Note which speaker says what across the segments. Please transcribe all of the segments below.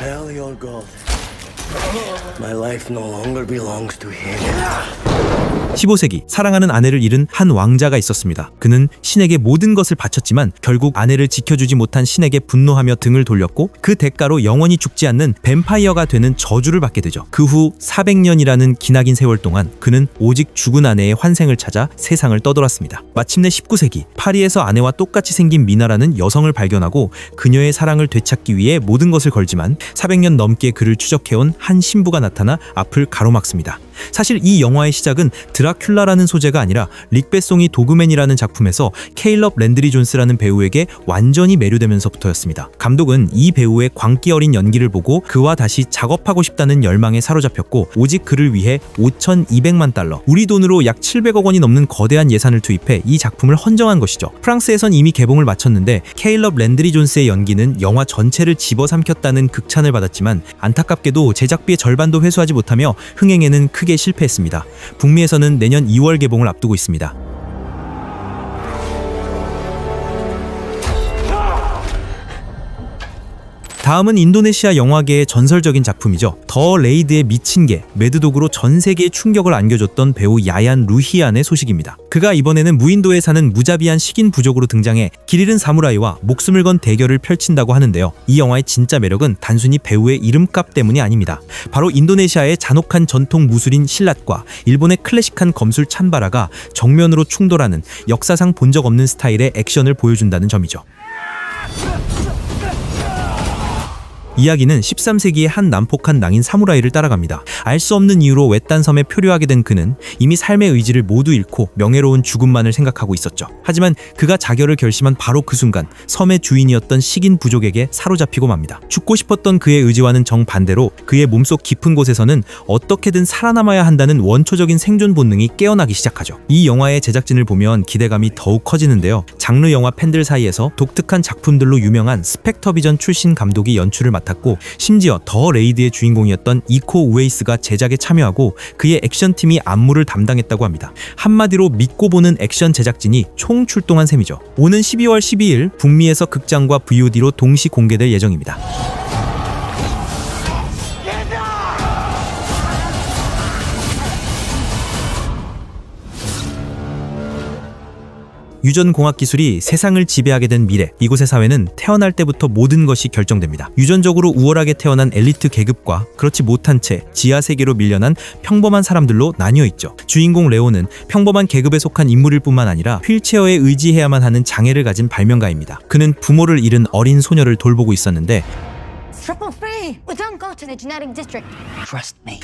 Speaker 1: Hell, your God. My life no longer belongs to him.
Speaker 2: 15세기 사랑하는 아내를 잃은 한 왕자가 있었습니다. 그는 신에게 모든 것을 바쳤지만 결국 아내를 지켜주지 못한 신에게 분노하며 등을 돌렸고 그 대가로 영원히 죽지 않는 뱀파이어가 되는 저주를 받게 되죠. 그 후 400년이라는 기나긴 세월 동안 그는 오직 죽은 아내의 환생을 찾아 세상을 떠돌았습니다. 마침내 19세기 파리에서 아내와 똑같이 생긴 미나라는 여성을 발견하고 그녀의 사랑을 되찾기 위해 모든 것을 걸지만 400년 넘게 그를 추적해온 한 신부가 나타나 앞을 가로막습니다. 사실 이 영화의 시작은 드라큘라라는 소재가 아니라 릭베송이 도그맨이라는 작품에서 케일럽 랜드리 존스라는 배우에게 완전히 매료되면서부터였습니다. 감독은 이 배우의 광기 어린 연기를 보고 그와 다시 작업하고 싶다는 열망에 사로잡혔고 오직 그를 위해 5,200만 달러, 우리 돈으로 약 700억 원이 넘는 거대한 예산을 투입해 이 작품을 헌정한 것이죠. 프랑스에선 이미 개봉을 마쳤는데 케일럽 랜드리 존스의 연기는 영화 전체를 집어삼켰다는 극찬을 받았지만 안타깝게도 제작비의 절반도 회수하지 못하며 흥행에는 크게 실패했습니다. 북미에서는 내년 2월 개봉을 앞두고 있습니다. 다음은 인도네시아 영화계의 전설적인 작품이죠. 더 레이드의 미친 개, 매드독으로 전 세계에 충격을 안겨줬던 배우 야얀 루히안의 소식입니다. 그가 이번에는 무인도에 사는 무자비한 식인 부족으로 등장해 길 잃은 사무라이와 목숨을 건 대결을 펼친다고 하는데요. 이 영화의 진짜 매력은 단순히 배우의 이름값 때문이 아닙니다. 바로 인도네시아의 잔혹한 전통 무술인 실랏과 일본의 클래식한 검술 찬바라가 정면으로 충돌하는 역사상 본 적 없는 스타일의 액션을 보여준다는 점이죠. 이야기는 13세기의 한 난폭한 낭인 사무라이를 따라갑니다. 알 수 없는 이유로 외딴 섬에 표류하게 된 그는 이미 삶의 의지를 모두 잃고 명예로운 죽음만을 생각하고 있었죠. 하지만 그가 자결을 결심한 바로 그 순간 섬의 주인이었던 식인 부족에게 사로잡히고 맙니다. 죽고 싶었던 그의 의지와는 정반대로 그의 몸속 깊은 곳에서는 어떻게든 살아남아야 한다는 원초적인 생존 본능이 깨어나기 시작하죠. 이 영화의 제작진을 보면 기대감이 더욱 커지는데요. 장르 영화 팬들 사이에서 독특한 작품들로 유명한 스펙터비전 출신 감독이 연출을 맡았고 심지어 더 레이드의 주인공이었던 이코 우에이스가 제작에 참여하고 그의 액션팀이 안무를 담당했다고 합니다. 한마디로 믿고 보는 액션 제작진이 총 출동한 셈이죠. 오는 12월 12일 북미에서 극장과 VOD로 동시 공개될 예정입니다. 유전공학 기술이 세상을 지배하게 된 미래, 이곳의 사회는 태어날 때부터 모든 것이 결정됩니다. 유전적으로 우월하게 태어난 엘리트 계급과 그렇지 못한 채 지하 세계로 밀려난 평범한 사람들로 나뉘어 있죠. 주인공 레오는 평범한 계급에 속한 인물일 뿐만 아니라 휠체어에 의지해야만 하는 장애를 가진 발명가입니다. 그는 부모를 잃은 어린 소녀를 돌보고 있었는데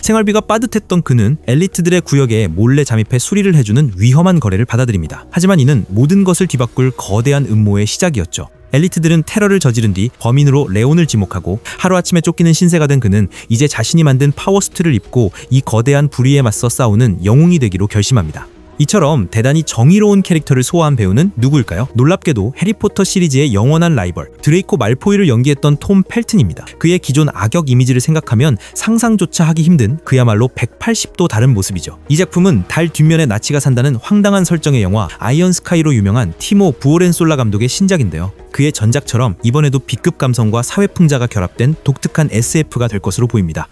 Speaker 2: 생활비가 빠듯했던 그는 엘리트들의 구역에 몰래 잠입해 수리를 해주는 위험한 거래를 받아들입니다. 하지만 이는 모든 것을 뒤바꿀 거대한 음모의 시작이었죠. 엘리트들은 테러를 저지른 뒤 범인으로 레온을 지목하고 하루아침에 쫓기는 신세가 된 그는 이제 자신이 만든 파워수트를 입고 이 거대한 불의에 맞서 싸우는 영웅이 되기로 결심합니다. 이처럼 대단히 정의로운 캐릭터를 소화한 배우는 누구일까요? 놀랍게도 해리포터 시리즈의 영원한 라이벌 드레이코 말포이를 연기했던 톰 펠튼입니다. 그의 기존 악역 이미지를 생각하면 상상조차 하기 힘든 그야말로 180도 다른 모습이죠. 이 작품은 달 뒷면에 나치가 산다는 황당한 설정의 영화 아이언 스카이로 유명한 티모 부오렌솔라 감독의 신작인데요. 그의 전작처럼 이번에도 B급 감성과 사회풍자가 결합된 독특한 SF가 될 것으로 보입니다.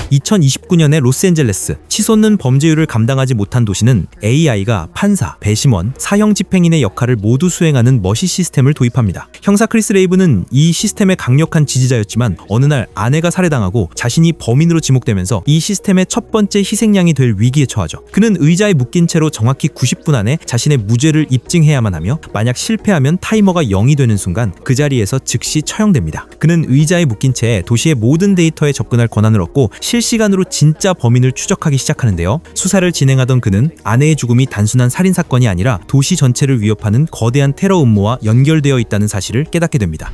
Speaker 2: 2029년의 로스앤젤레스, 치솟는 범죄율을 감당하지 못한 도시는 AI가 판사, 배심원, 사형 집행인의 역할을 모두 수행하는 머시 시스템을 도입합니다. 형사 크리스 레이브는 이 시스템의 강력한 지지자였지만 어느 날 아내가 살해당하고 자신이 범인으로 지목되면서 이 시스템의 첫 번째 희생양이 될 위기에 처하죠. 그는 의자에 묶인 채로 정확히 90분 안에 자신의 무죄를 입증해야만 하며 만약 실패하면 타이머가 0이 되는 순간 그 자리에서 즉시 처형됩니다. 그는 의자에 묶인 채 도시의 모든 데이터에 접근할 권한을 얻고 실시간으로 진짜 범인을 추적하기 시작하는데요. 수사를 진행하던 그는 아내의 죽음이 단순한 살인사건이 아니라 도시 전체를 위협하는 거대한 테러 음모와 연결되어 있다는 사실을 깨닫게 됩니다.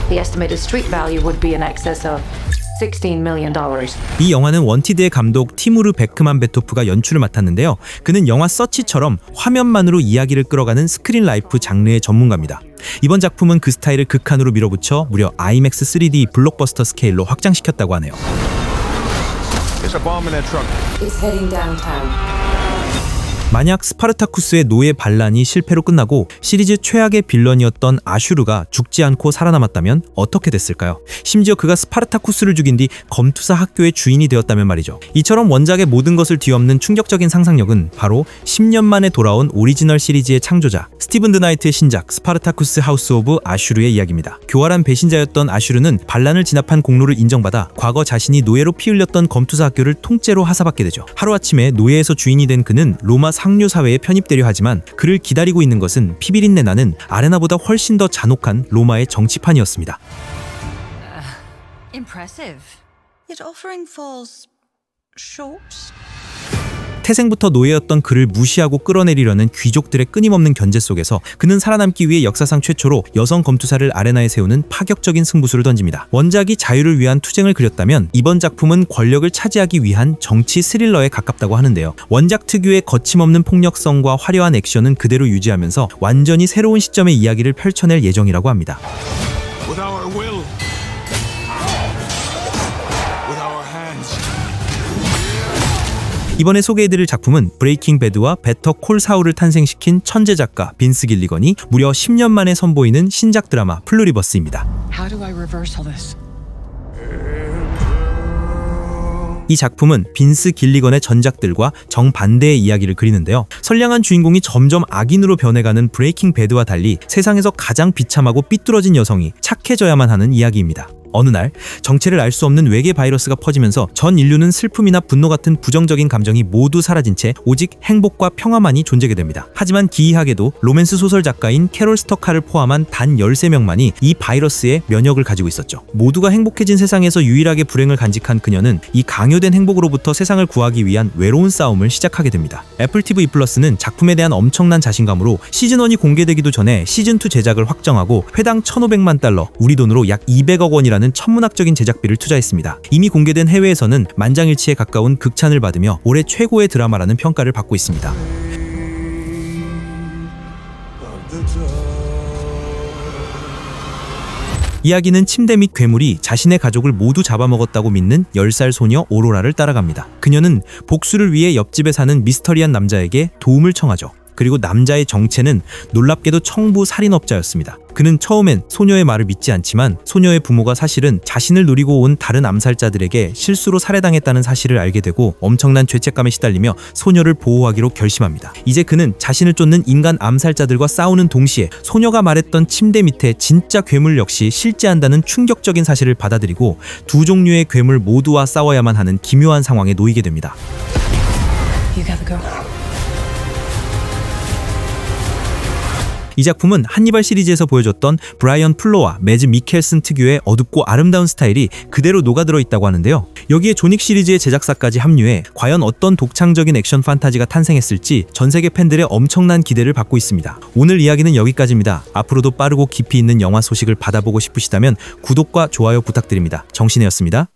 Speaker 3: The estimated street value would be in excess of $16 million.
Speaker 2: 이 영화는 원티드의 감독 티무르 베크만 베토프가 연출을 맡았는데요. 그는 영화 서치처럼 화면만으로 이야기를 끌어가는 스크린 라이프 장르의 전문가입니다. 이번 작품은 그 스타일을 극한으로 밀어붙여 무려 IMAX 3D 블록버스터 스케일로 확장시켰다고 하네요.
Speaker 3: It's heading downtown.
Speaker 2: 만약 스파르타쿠스의 노예 반란이 실패로 끝나고 시리즈 최악의 빌런이었던 아슈르가 죽지 않고 살아남았다면 어떻게 됐을까요? 심지어 그가 스파르타쿠스를 죽인 뒤 검투사 학교의 주인이 되었다면 말이죠. 이처럼 원작의 모든 것을 뒤엎는 충격적인 상상력은 바로 10년 만에 돌아온 오리지널 시리즈의 창조자 스티븐 드나이트의 신작 스파르타쿠스 하우스 오브 아슈르의 이야기입니다. 교활한 배신자였던 아슈르는 반란을 진압한 공로를 인정받아 과거 자신이 노예로 피 흘렸던 검투사 학교를 통째로 하사받게 되죠. 하루아침에 노예에서 주인이 된 그는 로마 상류 사회에 편입되려 하지만 그를 기다리고 있는 것은 피비린내 나는 아레나보다 훨씬 더 잔혹한 로마의 정치판이었습니다.
Speaker 4: Impressive. Yet offering falls short.
Speaker 2: 태생부터 노예였던 그를 무시하고 끌어내리려는 귀족들의 끊임없는 견제 속에서 그는 살아남기 위해 역사상 최초로 여성 검투사를 아레나에 세우는 파격적인 승부수를 던집니다. 원작이 자유를 위한 투쟁을 그렸다면 이번 작품은 권력을 차지하기 위한 정치 스릴러에 가깝다고 하는데요. 원작 특유의 거침없는 폭력성과 화려한 액션은 그대로 유지하면서 완전히 새로운 시점의 이야기를 펼쳐낼 예정이라고 합니다. 이번에 소개해드릴 작품은 브레이킹 배드와 베터 콜 사울을 탄생시킨 천재 작가 빈스 길리건이 무려 10년 만에 선보이는 신작 드라마 플루리버스입니다. 이 작품은 빈스 길리건의 전작들과 정반대의 이야기를 그리는데요. 선량한 주인공이 점점 악인으로 변해가는 브레이킹 배드와 달리 세상에서 가장 비참하고 삐뚤어진 여성이 착해져야만 하는 이야기입니다. 어느 날 정체를 알 수 없는 외계 바이러스가 퍼지면서 전 인류는 슬픔이나 분노 같은 부정적인 감정이 모두 사라진 채 오직 행복과 평화만이 존재하게 됩니다. 하지만 기이하게도 로맨스 소설 작가인 캐롤 스터카를 포함한 단 13명만이 이 바이러스의 면역을 가지고 있었죠. 모두가 행복해진 세상에서 유일하게 불행을 간직한 그녀는 이 강요된 행복으로부터 세상을 구하기 위한 외로운 싸움을 시작하게 됩니다. 애플 TV 플러스는 작품에 대한 엄청난 자신감으로 시즌1이 공개되기도 전에 시즌2 제작을 확정하고 회당 1,500만 달러, 우리 돈으로 약 200억 원이라는 천문학적인 제작비를 투자했습니다. 이미 공개된 해외에서는 만장일치에 가까운 극찬을 받으며 올해 최고의 드라마라는 평가를 받고 있습니다. 이야기는 침대 및 괴물이 자신의 가족을 모두 잡아먹었다고 믿는 10살 소녀 오로라를 따라갑니다. 그녀는 복수를 위해 옆집에 사는 미스터리한 남자에게 도움을 청하죠. 그리고 남자의 정체는 놀랍게도 청부 살인업자였습니다. 그는 처음엔 소녀의 말을 믿지 않지만 소녀의 부모가 사실은 자신을 노리고 온 다른 암살자들에게 실수로 살해당했다는 사실을 알게 되고 엄청난 죄책감에 시달리며 소녀를 보호하기로 결심합니다. 이제 그는 자신을 쫓는 인간 암살자들과 싸우는 동시에 소녀가 말했던 침대 밑에 진짜 괴물 역시 실제한다는 충격적인 사실을 받아들이고 두 종류의 괴물 모두와 싸워야만 하는 기묘한 상황에 놓이게 됩니다. 이 작품은 한니발 시리즈에서 보여줬던 브라이언 플로와 매즈 미켈슨 특유의 어둡고 아름다운 스타일이 그대로 녹아들어 있다고 하는데요. 여기에 존윅 시리즈의 제작사까지 합류해 과연 어떤 독창적인 액션 판타지가 탄생했을지 전세계 팬들의 엄청난 기대를 받고 있습니다. 오늘 이야기는 여기까지입니다. 앞으로도 빠르고 깊이 있는 영화 소식을 받아보고 싶으시다면 구독과 좋아요 부탁드립니다. 정신혜였습니다.